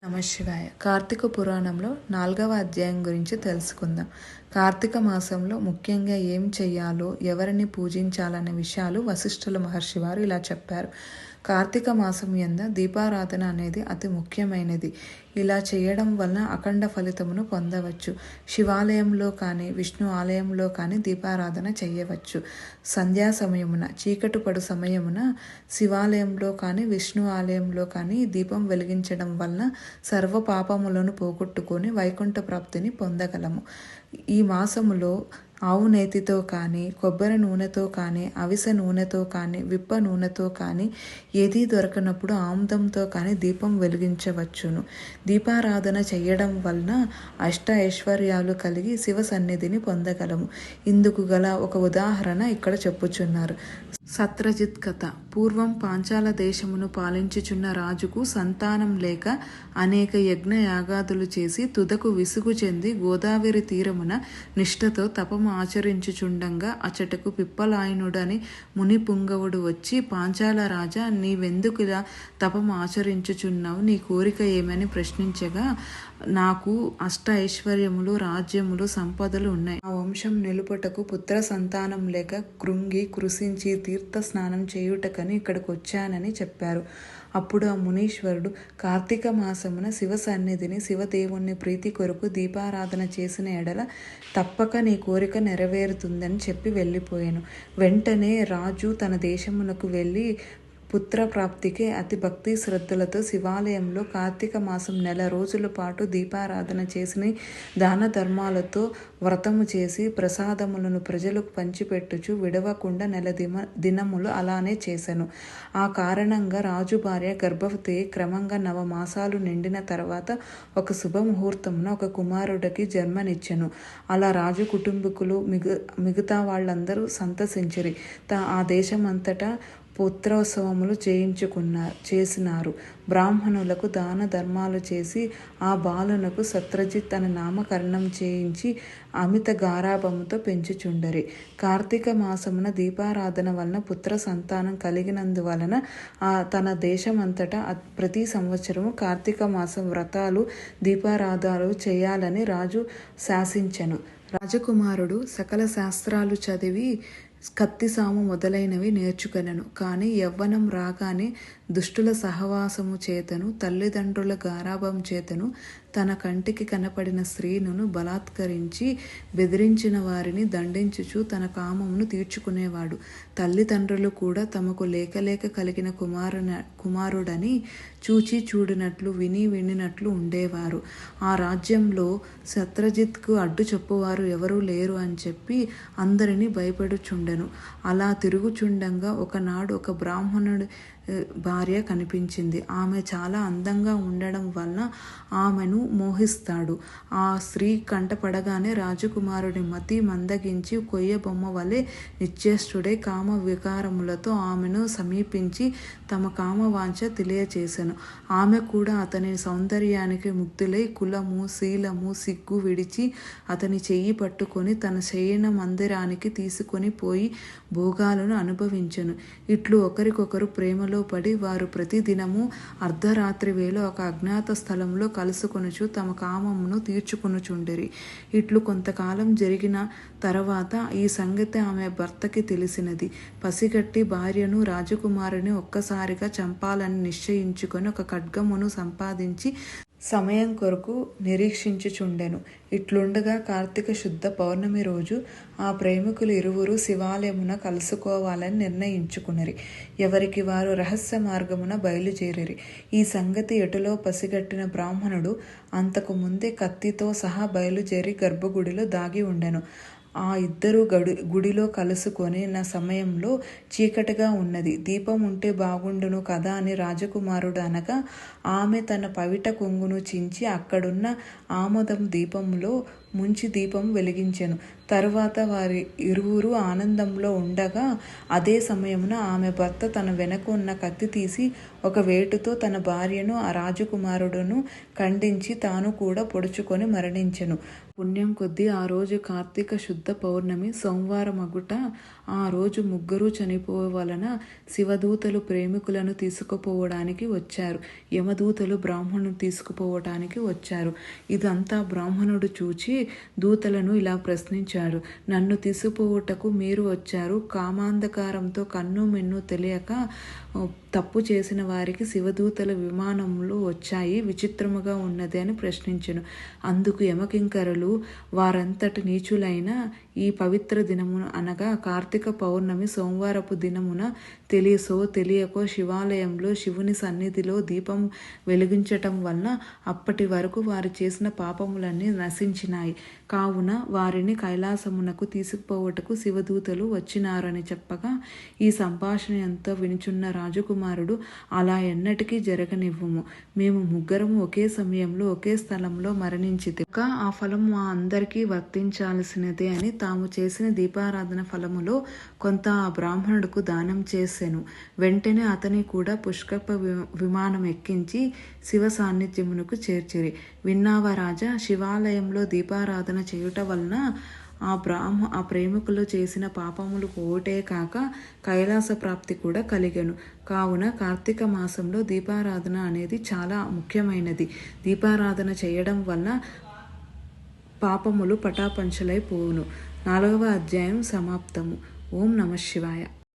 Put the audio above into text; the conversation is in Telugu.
నమశివాయ. కార్తీక పురాణంలో 4వ అధ్యాయం గురించి తెలుసుకుందాం. కార్తీక మాసంలో ముఖ్యంగా ఏం చెయ్యాలో, ఎవరిని పూజించాలనే విషయాలు వశిష్ఠుల మహర్షి వారు ఇలా చెప్పారు. కార్తీక మాసం యందు దీపారాధన అనేది అతి ముఖ్యమైనది. ఇలా చేయడం వలన అఖండ ఫలితమును పొందవచ్చు. శివాలయంలో కానీ విష్ణు ఆలయంలో కానీ దీపారాధన చేయవచ్చు. సంధ్యా సమయమున, చీకటి పడు సమయమున శివాలయంలో కానీ విష్ణు ఆలయంలో కానీ దీపం వెలిగించడం వలన సర్వ పాపములను పోగొట్టుకొని వైకుంఠ ప్రాప్తిని పొందగలము. ఈ మాసములో ఆవు నేతితో కానీ, కొబ్బరి నూనెతో కానీ, అవిసె నూనెతో కానీ, విప్ప నూనెతో కానీ, ఏదీ దొరకనప్పుడు ఆముదంతో కానీ దీపం వెలిగించవచ్చును. దీపారాధన చేయడం వలన అష్ట ఐశ్వర్యాలు కలిగి శివ సన్నిధిని పొందగలము. ఇందుకు గల ఒక ఉదాహరణ ఇక్కడ చెప్పుచున్నారు. సత్రజిత్ కథ. పూర్వం పాంచాల దేశమును పాలించుచున్న రాజుకు సంతానం లేక అనేక యజ్ఞ యాగాదులు చేసి తుదకు విసుగు చెంది గోదావరి తీరమున నిష్ఠతో తపము ఆచరించుచుండంగా అచటకు పిప్పలాయనుడని ముని పుంగవుడు వచ్చి, పాంచాల రాజా, నీవెందుకులా తపము ఆచరించుచున్నావు? నీ కోరిక ఏమని ప్రశ్నించగా, నాకు అష్ట ఐశ్వర్యములు, రాజ్యములు, సంపదలు ఉన్నాయి. ఆ వంశం నిలుపుటకు పుత్ర సంతానం లేక కృంగి కృషించి తీర్థ స్నానం చేయుటకని ఇక్కడికి వచ్చానని చెప్పారు. అప్పుడు ఆ మునీశ్వరుడు, కార్తీక మాసమున శివ సన్నిధిని, శివదేవుని ప్రీతి కొరకు దీపారాధన చేసిన ఎడల తప్పక నీ కోరిక నెరవేరుతుందని చెప్పి వెళ్ళిపోయాను. వెంటనే రాజు తన దేశమునకు వెళ్ళి పుత్ర ప్రాప్తికి అతి భక్తి శ్రద్ధలతో శివాలయంలో కార్తీక మాసం 1 రోజుల పాటు దీపారాధన చేసి దాన ధర్మాలతో వ్రతము చేసి ప్రసాదములను ప్రజలకు పంచిపెట్టుచు విడవకుండా 1 దినములు అలానే చేశాను. ఆ కారణంగా రాజు భార్య గర్భవతి క్రమంగా 9 మాసాలు నిండిన తర్వాత ఒక శుభముహూర్తమున ఒక కుమారుడికి జన్మనిచ్చెను. అలా రాజు కుటుంబీకులు మిగతా వాళ్ళందరూ సంతసించిరి. ఆ దేశమంతటా పుత్రోత్సవములు చేసినారు. బ్రాహ్మణులకు దాన ధర్మాలు చేసి ఆ బాలునకు సత్రజిత్ అనే నామకరణం చేయించి అమిత గారాభముతో పెంచుచుండరి. కార్తీక మాసమున దీపారాధన వలన పుత్ర సంతానం కలిగినందువలన తన దేశమంతటా ప్రతి సంవత్సరము కార్తీక మాసం వ్రతాలు, దీపారాధనలు చేయాలని రాజు శాసించెను. రాజకుమారుడు సకల శాస్త్రాలు చదివి కత్తిసాము మొదలైనవి నేర్చుకొనెను. కానీ యవ్వనం రాగానే దుష్టుల సహవాసము చేతను, తల్లిదండ్రుల గారాభం చేతను తన కంటికి కనపడిన స్త్రీలను బలాత్కరించి బెదిరించిన వారిని దండించుచు తన కామమును తీర్చుకునేవాడు. తల్లిదండ్రులు కూడా తమకు లేక కలిగిన కుమారుడని చూచి చూడినట్లు, వినినట్లు ఉండేవారు. ఆ రాజ్యంలో సత్రజిత్కు అడ్డు చెప్పువారు ఎవరూ లేరు అని చెప్పి అందరినీ భయపడుచుండెను. అలా తిరుగుచుండంగా ఒకనాడు ఒక బ్రాహ్మణుడి భార్య కనిపించింది. ఆమె చాలా అందంగా ఉండడం వలన ఆమెను మోహిస్తాడు. ఆ స్త్రీ కంటపడగానే రాజకుమారుడి మతి మందగించి కొయ్య బొమ్మ వలె నిశ్చేష్టుడై కామ వికారములతో ఆమెను సమీపించి తమ కామవాంఛ తెలియచేసెను. ఆమె కూడా అతని సౌందర్యానికి ముగ్ధులై కులము, శీలము, సిగ్గు విడిచి అతని చెయ్యి పట్టుకొని తన శయన మందిరానికి తీసుకొని పోయి భోగాలను అనుభవించెను. ఇట్లు ఒకరికొకరు ప్రేమలో పడి వారు ప్రతిదినము అర్ధరాత్రి వేళ ఒక అజ్ఞాత స్థలంలో కలుసుకొనుచు తమ కామమును తీర్చుకొనుచుండిరి. ఇట్లు కొంతకాలం జరిగిన తర్వాత ఈ సంగతి ఆమె భర్తకి తెలిసినది. పసిగట్టి భార్యను, రాజకుమారుని ఒక్కసారిగా చంపాలని నిశ్చయించుకొని ఒక ఖడ్గమును సంపాదించి సమయం కొరకు నిరీక్షించుచుండెను. ఇట్లుండగా కార్తీక శుద్ధ పౌర్ణమి రోజు ఆ ప్రేమికులు ఇరువురు శివాలయమున కలుసుకోవాలని నిర్ణయించుకునిరి. ఎవరికి వారు రహస్య మార్గమున బయలుదేరిరి. ఈ సంగతి ఎటులో పసిగట్టిన బ్రాహ్మణుడు అంతకు ముందే కత్తితో సహా బయలుదేరి గర్భగుడిలో దాగి ఉండెను. ఆ ఇద్దరు గుడిలో కలుసుకొని సమయంలో చీకటిగా ఉన్నది. దీపం ఉంటే బాగుండును కదా అని రాజకుమారుడు అనగా ఆమె తన పవిట కొంగును చించి అక్కడున్న ఆమోదం దీపంలో ముంచి దీపం వెలిగించెను. తరువాత వారి ఇరువురు ఆనందంలో ఉండగా అదే సమయమున ఆమె భర్త తన వెనక ఉన్న కత్తి తీసి ఒక వేటుతో తన భార్యను ఆ రాజకుమారుడును ఖండించి తాను కూడా పొడుచుకొని మరణించెను. పుణ్యం కొద్దీ ఆ రోజు కార్తీక శుద్ధ పౌర్ణమి సోమవారమగుట ఆ రోజు ముగ్గురు చనిపోవలన శివదూతలు ప్రేమికులను తీసుకుపోవడానికి వచ్చారు. యమదూతలు బ్రాహ్మణుని తీసుకుపోవటానికి వచ్చారు. ఇదంతా బ్రాహ్మణుడు చూచి దూతలను ఇలా ప్రశ్నించాడు. నన్ను తీసుకుపోవుటకు మీరు వచ్చారు. కామాంధకారంతో కన్ను మిన్ను తెలియక తప్పు చేసిన వారికి శివదూతల విమానములు వచ్చాయి, విచిత్రముగా ఉన్నది అని ప్రశ్నించెను. అందుకు యమకింకరులు, వారంతటి నీచులైన ఈ పవిత్ర దినమున అనగా కార్తీక పౌర్ణమి సోమవారపు దినమున తెలియసో తెలియకో శివాలయంలో శివుని సన్నిధిలో దీపం వెలిగించటం వలన అప్పటి వరకు వారు చేసిన పాపములన్నీ నశించినాయి. కావున వారిని కైలాసమునకు తీసుకుపోవటకు శివదూతలు వచ్చినారని చెప్పగా ఈ సంభాషణ ఎంతో వినుచున్న రాజకుమారుడు, అలా ఎన్నటికీ జరగనివ్వము. మేము ముగ్గురము ఒకే సమయంలో ఒకే స్థలంలో మరణించితే ఆ ఫలం మా అందరికీ వర్తించాల్సినదే అని తాము చేసిన దీపారాధన ఫలములో కొంత ఆ బ్రాహ్మణుడుకు దానం చేసెను. వెంటనే అతని కూడా పుష్కప విమానం ఎక్కించి శివ సాన్నిధ్యమునకు చేర్చిరి. విన్నావా రాజా, శివాలయంలో దీపారాధన చేయుట వలన ఆ ప్రేమికులు చేసిన పాపములు పోటే కాక కైలాస ప్రాప్తి కూడా కలిగెను. కావున కార్తీక మాసంలో దీపారాధన అనేది చాలా ముఖ్యమైనది. దీపారాధన చేయడం వలన పాపములు పటాపంచలైపోవును. 4వ అధ్యాయం సమాప్తము. ఓం నమః శివాయ.